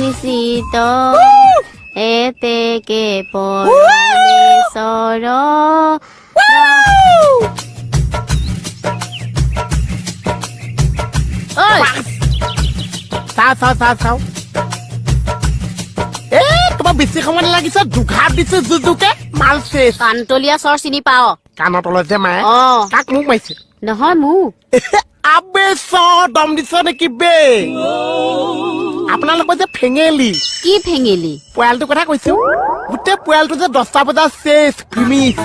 নিশ্চিত এতেকে পৰমেশ্বৰ চাও তোমাৰ বেছি সময় নালাগিছে দুঘাট দিছে জুজুকে মাল চেচ কান্তলীয়া চৰ চিনি পাও কাণৰ তলত যে মায়ে কাক মোক মাৰিছে নহয় মোক আবে দম দিছ নেকি বে আপোনালোকৰ যে ফেঙেলি কি ফেঙেলি পোৱালটোৰ কথা কৈছো গোটেই পোৱালটো যে 10টা বজাত চেচ ফিনিছ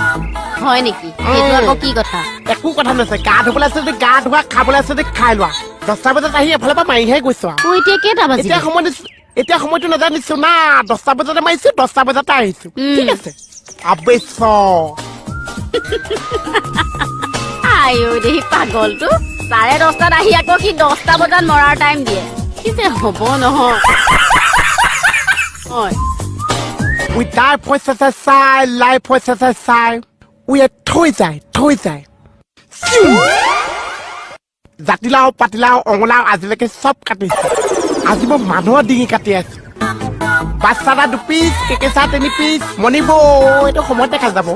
হয় নেকি সেইটো আকৌ কি কথা একো কথা নাছে গা ধুবলৈ আছে যদি গা ধোৱা খাবলৈ আছে যদি খাই লোৱা 10টা বজাত আহি এফালৰ পৰা মাৰিহে গৈছো অ এতিয়া কেইটা বাজিলে এতিয়া সময়টো নাজানিছো না 10টা বজাতে মাৰিছো 10টা বজাতে আহিছো ঠিক আছে আবে আইও দেহি পাগলটো 10:30 আহি আকৌ কি 10টা বজাত মৰাৰ টাইম দিয়ে কি যে হ'ব নহয় We die for society, life for society. We are থৈ যায় জাতিলাও পাতিলাও অঙলাও আজিলৈকে চব কাটিছে আজি মই মানুহৰ ডিঙি কাটি আছো বাচ্চাটা 2 পিচ কেকেচা 3 পিচ মনিব এইটো সময়ত দেখা যাব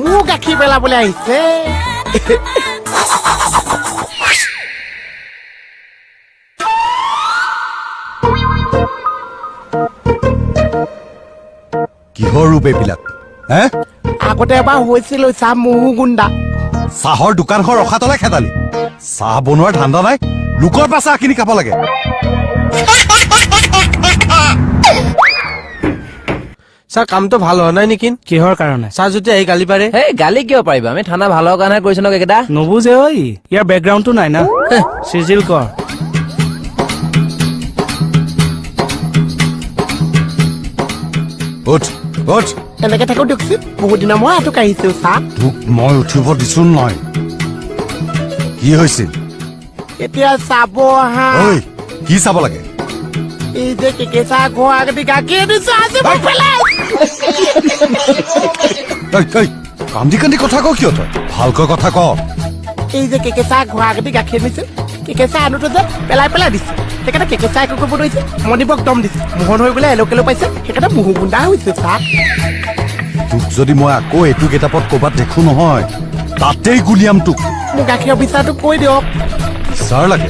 মোৰ গাখীৰ পেলাবলৈ আহিছে কিহৰ ৰূপ এইবিলাক আগতে এবাৰ হৈছিল চাহ মহু গুণ্ডা চাহৰ দোকানখন ৰখা তলে খেদালি চাহ বনোৱাৰ ধান্দা নাই লোকৰ পৰা চাহ কিনি খাব লাগে স্যাৰ কামটো ভাল হোৱা নাই নেকি কিহৰ কাৰণে স্যাৰ যদি আহি গালি পাৰে এই গালি কিয় পাৰিবা আমি থানা ভালৰ কাৰণে কৈছো ন কেকেটা নবুজে ঐ ইয়াৰ বেকগ্ৰাউণ্ডটো নাই না চিজিল কৰ উঠ এনেকে থাকো দেখছি বহুত দিনৰ মই আঁঠু কাঢ়িছো চাহ তোক মই উঠিব দিছো নহয় কি হৈছিল এতিয়া চাব হা ঐ কি চাব লাগে এই যে কেকেচা ঘৰ আগতে গাখীৰ দিছো আজি মোক পেলাই কান্দি কান্দি কথা ক কিয় তই ভালকৈ কথা ক এই যে কেকেচা ঘৰ আগতে গাখীৰ দিছো কেকেচা আনোটো যে পেলাই দিছো সেইকাৰণে কেকেচা একো কৰিব ধৰিছে মণিবক দম দিছে মোহন হৈ বোলে এলো পাইছে সেইকাৰণে মুহু গুণ্ডা হৈছে চাহ তোক যদি মই আকৌ এইটো গেটাপত ক'ৰবাত দেখো নহয় তাতেই গুলিয়াম তোক মোক গাখীৰৰ বিচাৰটো কৈ দিয়ক বিচাৰ লাগে